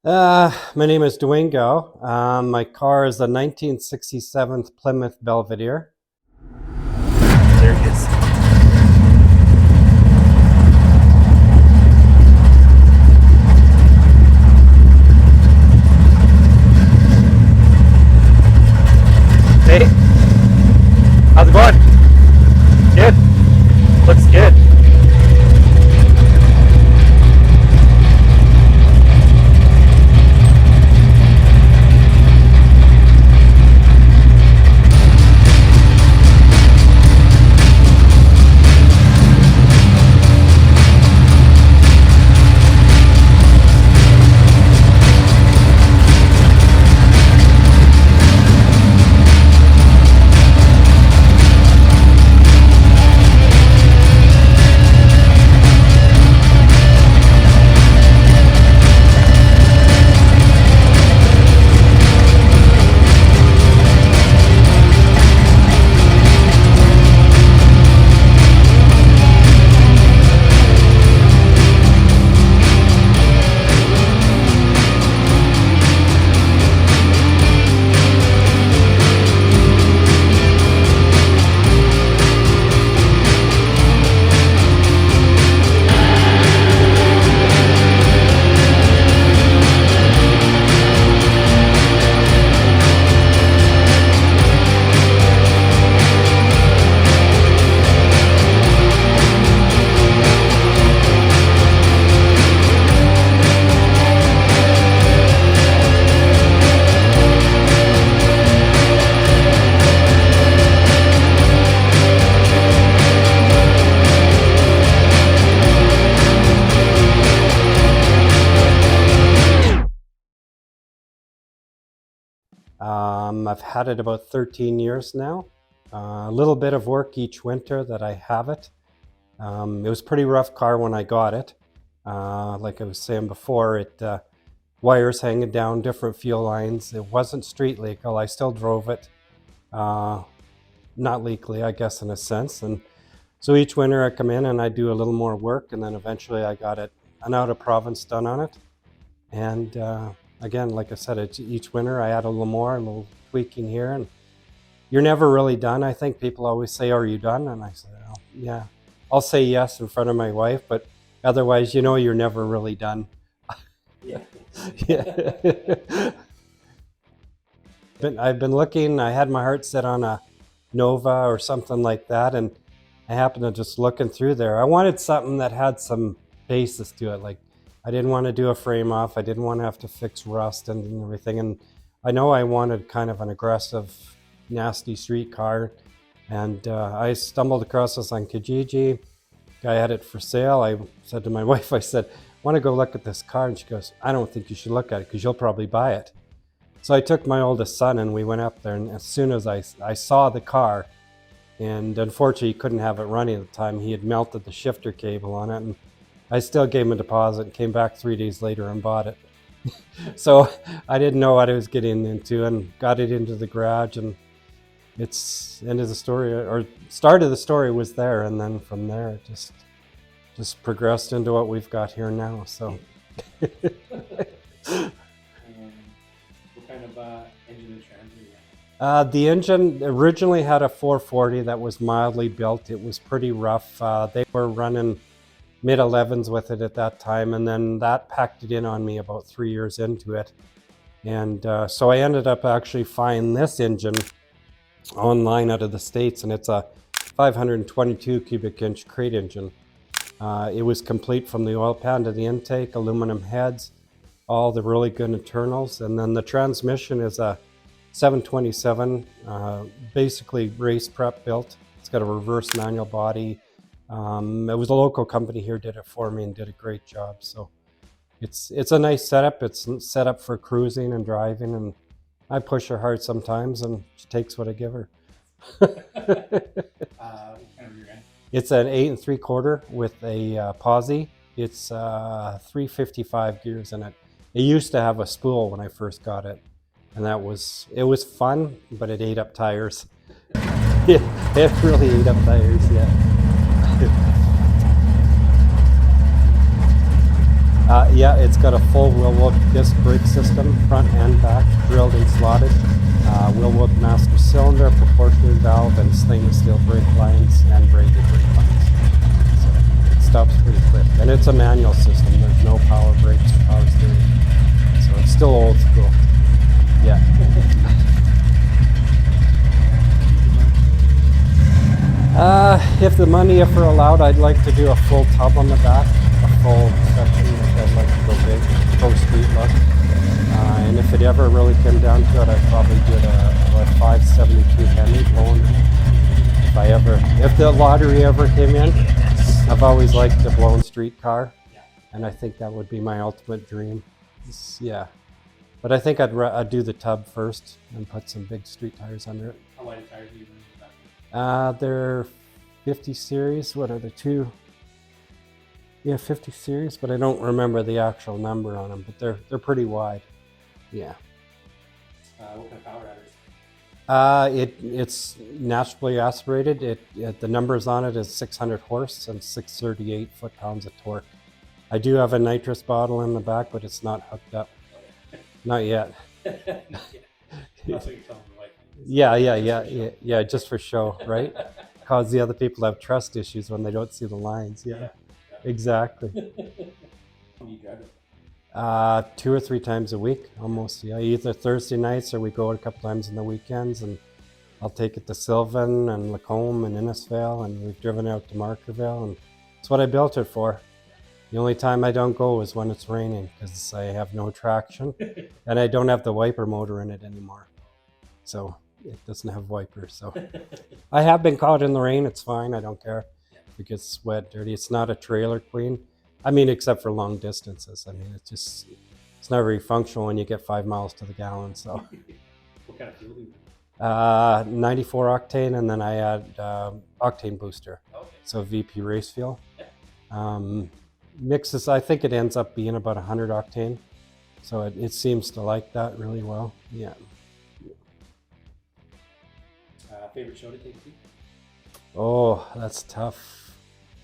My name is Dwayne Gow. My car is a 1967 Plymouth Belvedere. There he is. Hey, how's it going? Good. Looks good. I've had it about 13 years now. A little bit of work each winter that I have it. It was a pretty rough car when I got it. Like I was saying before, wires hanging down, different fuel lines. It wasn't street legal. I still drove it. Not legally, I guess, in a sense. And so each winter I come in and I do a little more work, and then eventually I got an out of province done on it. And again, like I said, each winter I add a little more, a little tweaking here, and you're never really done. I think people always say, "Are you done?" And I say, "Oh, yeah." I'll say yes in front of my wife, but otherwise, you're never really done. Yeah. Yeah. I've been looking. I had my heart set on a Nova or something like that, and I happened to just looking through there. I wanted something that had some basis to it. Like, I didn't want to do a frame off. I didn't want to have to fix rust and everything. And I know I wanted kind of an aggressive, nasty street car. And I stumbled across this on Kijiji. Guy had it for sale. I said to my wife, I said, "Want to go look at this car?" And she goes, "I don't think you should look at it because you'll probably buy it." So I took my oldest son and we went up there. And as soon as I saw the car, and unfortunately he couldn't have it running at the time, he had melted the shifter cable on it. And I still gave him a deposit and came back 3 days later and bought it. So I didn't know what I was getting into and got it into the garage, and it's end of the story, or start of the story was there, and then from there it just progressed into what we've got here now. So What kind of engine and trans are you on? the engine originally had a 440 that was mildly built. It was pretty rough. They were running mid-11s with it at that time, and then that packed it in on me about 3 years into it. And so I ended up actually finding this engine online out of the States, and it's a 522 cubic inch crate engine. It was complete from the oil pan to the intake, aluminum heads, all the really good internals, and then the transmission is a 727, basically race prep built. It's got a reverse manual body. It was a local company here did it for me and did a great job. So it's a nice setup. It's set up for cruising and driving, and I push her hard sometimes, and she takes what I give her. What kind of rear end? It's an 8 3/4 with a posi. It's 355 gears in it. It used to have a spool when I first got it, and it was fun, but it ate up tires. It really ate up tires, yeah. Yeah, it's got a full wheel disc brake system, front and back, drilled and slotted. Wheel master cylinder, proportioning valve, and stainless steel brake lines and braided brake lines. So it stops pretty quick. And it's a manual system. There's no power brakes or power steering. So it's still old school. Yeah. If the money ever allowed, I'd like to do a full tub on the back, a full section. I'd like to go big, pro street look. And if it ever really came down to it, I'd probably do a 572 Hemi blowing. If the lottery ever came in, I've always liked the blown street car, and I think that would be my ultimate dream. Yeah, but I think I'd do the tub first and put some big street tires under it. How wide tires do you run? They're 50 series. What are the two? Yeah, 50 series, but I don't remember the actual number on them. But they're pretty wide. Yeah. What kind of power adders? It's naturally aspirated. The numbers on it is 600 horse and 638 foot-pounds of torque. I do have a nitrous bottle in the back, but it's not hooked up. Not yet. That's what you're telling the wife. Yeah, just for show, right? Cause the other people have trust issues when they don't see the lines. Yeah. Exactly. When you drive it? 2 or 3 times a week, almost. Yeah, either Thursday nights or we go a couple times in the weekends, and I'll take it to Sylvan and Lacombe and Innisfail, and we've driven out to Markerville, and it's what I built it for. The only time I don't go is when it's raining, because I have no traction, and I don't have the wiper motor in it anymore. So it doesn't have wipers. So I have been caught in the rain. It's fine. I don't care. It gets wet, dirty. It's not a trailer queen. I mean, except for long distances. I mean, it's not very functional when you get 5 miles to the gallon. So What kind of fuel do you run? 94 octane, and then I add octane booster. Okay. So VP race fuel. Mixes, I think it ends up being about 100 octane. So it seems to like that really well. Yeah. Favorite show to take to? Oh, that's tough.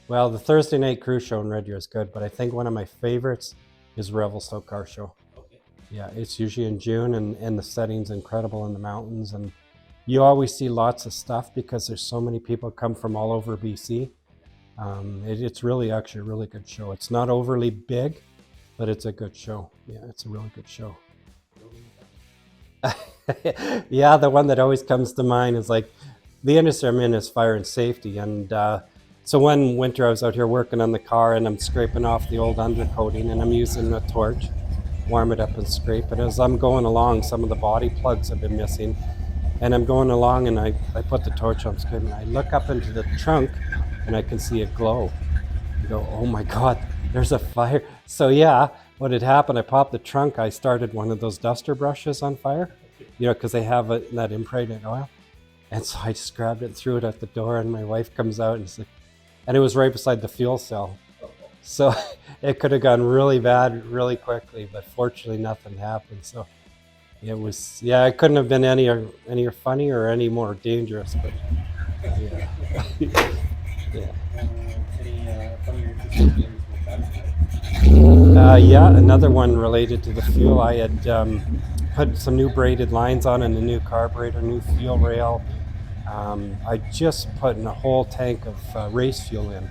Well, the Thursday night cruise show in Red Deer is good, but I think one of my favorites is Revelstoke Car Show. Okay. Yeah, it's usually in June, and the setting's incredible in the mountains, and you always see lots of stuff because there's so many people come from all over BC. It's really actually a really good show. It's not overly big, but it's a good show. Yeah, it's a really good show. Yeah, the one that always comes to mind is like the industry I'm in is fire and safety, and so one winter I was out here working on the car, and I'm scraping off the old undercoating, and I'm using a torch, warm it up and scrape it. As I'm going along, some of the body plugs have been missing, and I'm going along, and I put the torch on, scraping. I look up into the trunk, and I can see it glow. I go, oh my God, there's a fire. So yeah, what had happened, I popped the trunk, I started one of those duster brushes on fire, you know, because they have that impregnated oil. And so I just grabbed it and threw it at the door, and my wife comes out and said, and it was right beside the fuel cell. So it could have gone really bad really quickly, but fortunately nothing happened. So it was, yeah, it couldn't have been any funny or any more dangerous, but yeah. Yeah. Any funny or interesting stories with that? Yeah, another one related to the fuel. I had put some new braided lines on and a new carburetor, new fuel rail. I just put in a whole tank of race fuel in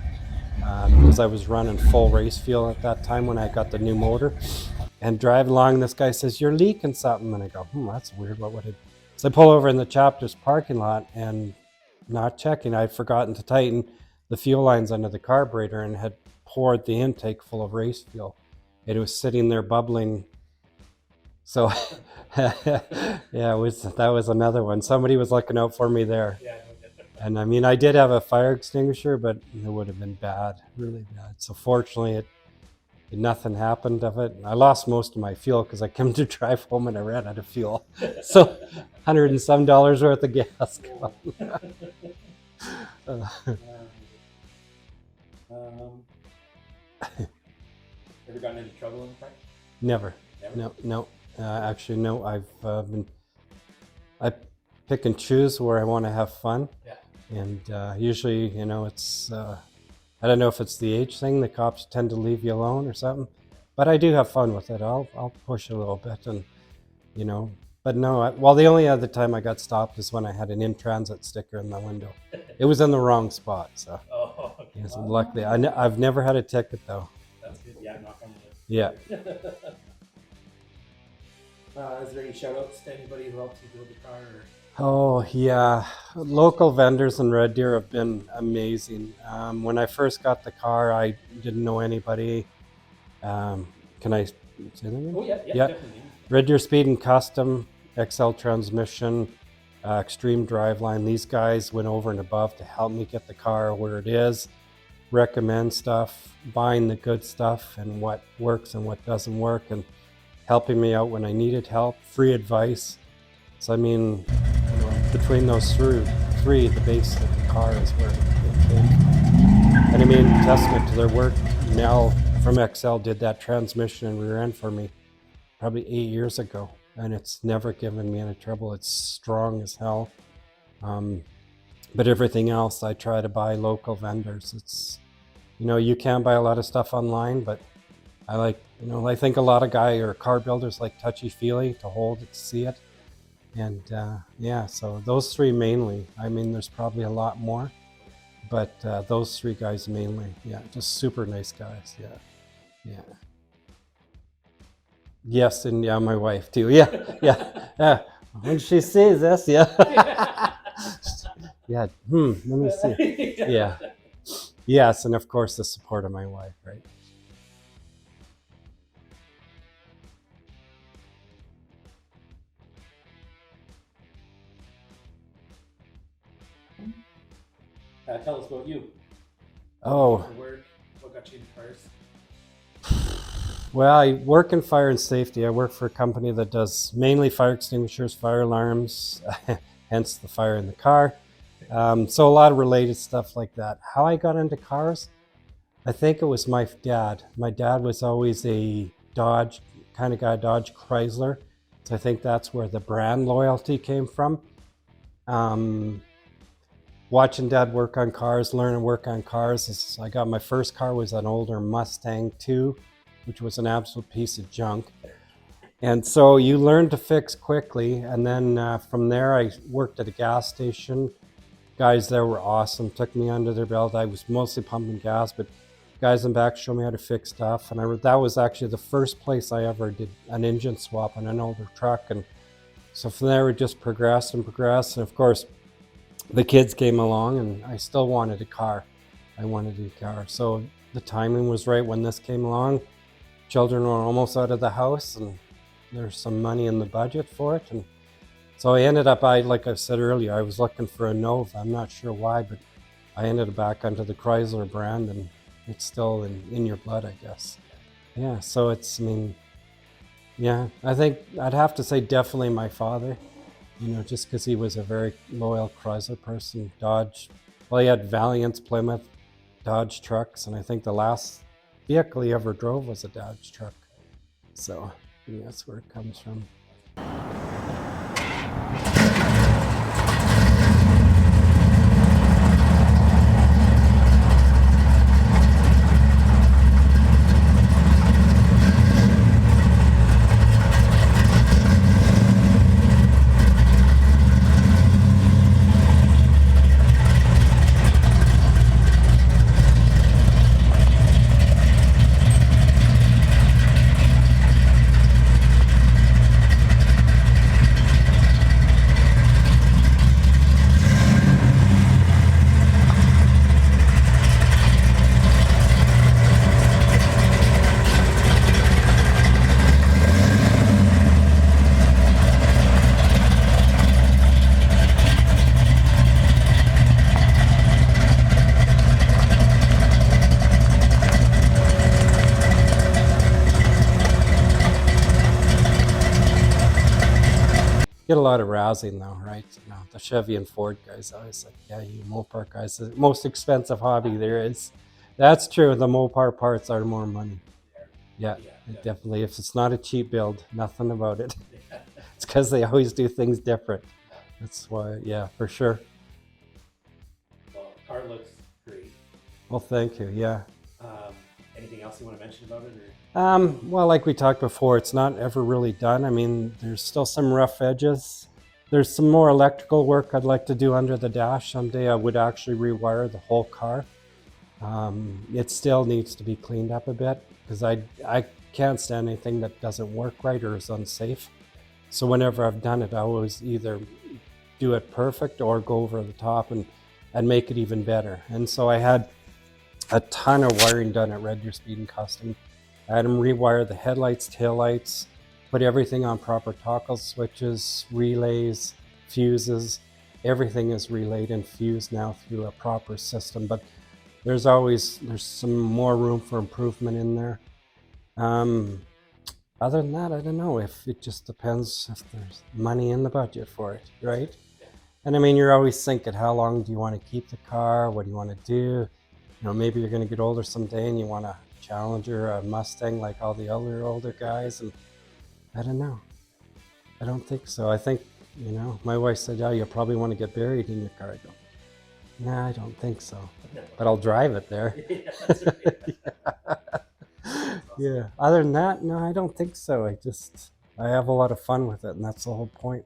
because I was running full race fuel at that time when I got the new motor. And driving along, this guy says, "You're leaking something." And I go, that's weird. What would it? So I pull over in the Chapters parking lot, and not checking, I'd forgotten to tighten the fuel lines under the carburetor and had poured the intake full of race fuel. It was sitting there bubbling. So yeah, that was another one. Somebody was looking out for me there. Yeah. And I mean, I did have a fire extinguisher, but it would have been bad, really bad. So fortunately, nothing happened of it. I lost most of my fuel because I came to drive home and I ran out of fuel. So $100 and some worth of gas gone. Ever gotten into trouble in the car? Never. Never? No. Actually, no. I pick and choose where I want to have fun. Yeah. And usually, you know, it's I don't know if it's the age thing. The cops tend to leave you alone or something. but I do have fun with it. I'll push a little bit, and you know, but no. Well, the only other time I got stopped is when I had an in transit sticker in my window. It was in the wrong spot, so Oh, okay. yes. Luckily, I've never had a ticket though. That's good. Yeah, knock on wood. Yeah. Is there any shout outs to anybody who helped you build the car? Or? Oh yeah, local vendors in Red Deer have been amazing. When I first got the car, I didn't know anybody. Can I say that again? Oh, yeah, Yeah. definitely. Red Deer Speed and Custom, XL Transmission, Extreme Driveline. These guys went over and above to help me get the car where it is, recommend stuff, buying the good stuff and what works and what doesn't work, and helping me out when I needed help, free advice. So I mean, you know, between those three, the base of the car is where it came from. And I mean, testament to their work, Mel from XL did that transmission and rear end for me probably 8 years ago, and it's never given me any trouble. It's strong as hell. But everything else, I try to buy local vendors. It's, you know, you can buy a lot of stuff online, but I like, you know, I think a lot of car builders like touchy-feely to hold it, to see it. And yeah, so those three mainly. I mean, there's probably a lot more, but those three guys mainly. Yeah, just super nice guys. Yeah. Yes, and yeah, my wife too. Yeah. When she sees this, yeah. Yeah. Let me see. Yeah. Yes, and of course the support of my wife, right? Tell us about you. Oh. For work, what got you into cars? Well, I work in fire and safety. I work for a company that does mainly fire extinguishers, fire alarms, hence the fire in the car. So a lot of related stuff like that. How I got into cars? I think it was my dad. My dad was always a Dodge kind of guy, Dodge Chrysler. So I think that's where the brand loyalty came from. Watching dad work on cars, learn to work on cars. I got my first car was an older Mustang II, which was an absolute piece of junk. And so you learn to fix quickly. And then from there, I worked at a gas station. Guys there were awesome, took me under their belt. I was mostly pumping gas, but guys in back showed me how to fix stuff. And that was actually the first place I ever did an engine swap on an older truck. And so from there, we just progressed and progressed. And of course, the kids came along and I still wanted a car. So the timing was right when this came along. Children were almost out of the house and there's some money in the budget for it. And so I ended up, like I said earlier, I was looking for a Nova. I'm not sure why, but I ended up back onto the Chrysler brand, and it's still in your blood, I guess. Yeah, so it's, I mean, yeah, I think I'd have to say definitely my father. You know, just because he was a very loyal Chrysler person. Dodge, well, he had Valiant's, Plymouth, Dodge trucks, and I think the last vehicle he ever drove was a Dodge truck. So yeah, that's where it comes from. Get a lot of rousing though, right? You know, the Chevy and Ford guys always like, yeah, you Mopar guys, the most expensive hobby there is. That's true. The Mopar parts are more money. Yeah, definitely. If it's not a cheap build, nothing about it. It's because they always do things different. That's why, yeah, for sure. Well, car looks great. Well, thank you. Yeah. Anything else you want to mention about it? Well, like we talked before, it's not ever really done. I mean, there's still some rough edges. There's some more electrical work I'd like to do under the dash. Someday I would actually rewire the whole car. It still needs to be cleaned up a bit because I can't stand anything that doesn't work right or is unsafe. So whenever I've done it, I always either do it perfect or go over the top and make it even better. And so I had a ton of wiring done at Red Deer Speed and Custom. I had them rewire the headlights, taillights, put everything on proper toggle switches, relays, fuses. Everything is relayed and fused now through a proper system, but there's some more room for improvement in there. Other than that, I don't know. If it just depends if there's money in the budget for it, right? And I mean, you're always thinking, how long do you want to keep the car? What do you want to do? You know, maybe you're going to get older someday and you want a Challenger, a Mustang like all the other older guys. And I don't know. I don't think so. I think, you know, my wife said, yeah, you'll probably want to get buried in your car. I go, nah, I don't think so. But I'll drive it there. Yeah. Other than that, no, I don't think so. I have a lot of fun with it, and that's the whole point.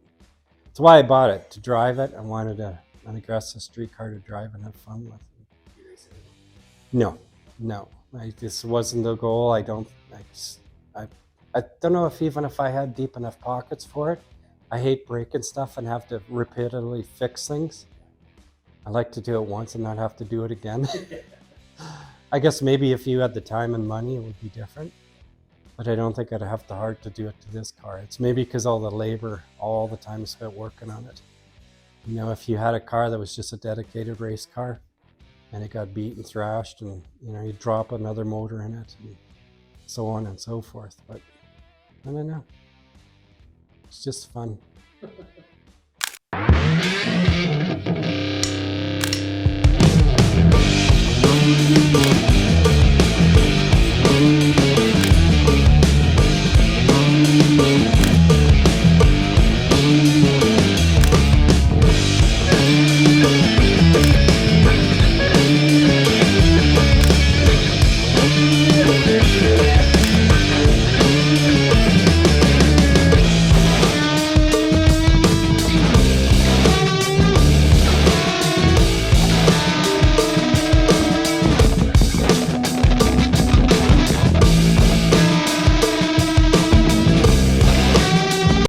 That's why I bought it, to drive it. I wanted an aggressive street car to drive and have fun with. No, this wasn't the goal. I don't know even if I had deep enough pockets for it. I hate breaking stuff and have to repeatedly fix things. I like to do it once and not have to do it again. I guess maybe if you had the time and money, it would be different. But I don't think I'd have the heart to do it to this car. It's maybe because all the labor, all the time spent working on it. You know, if you had a car that was just a dedicated race car and it got beat and thrashed and, you know, you drop another motor in it and so on and so forth. But I don't know. It's just fun.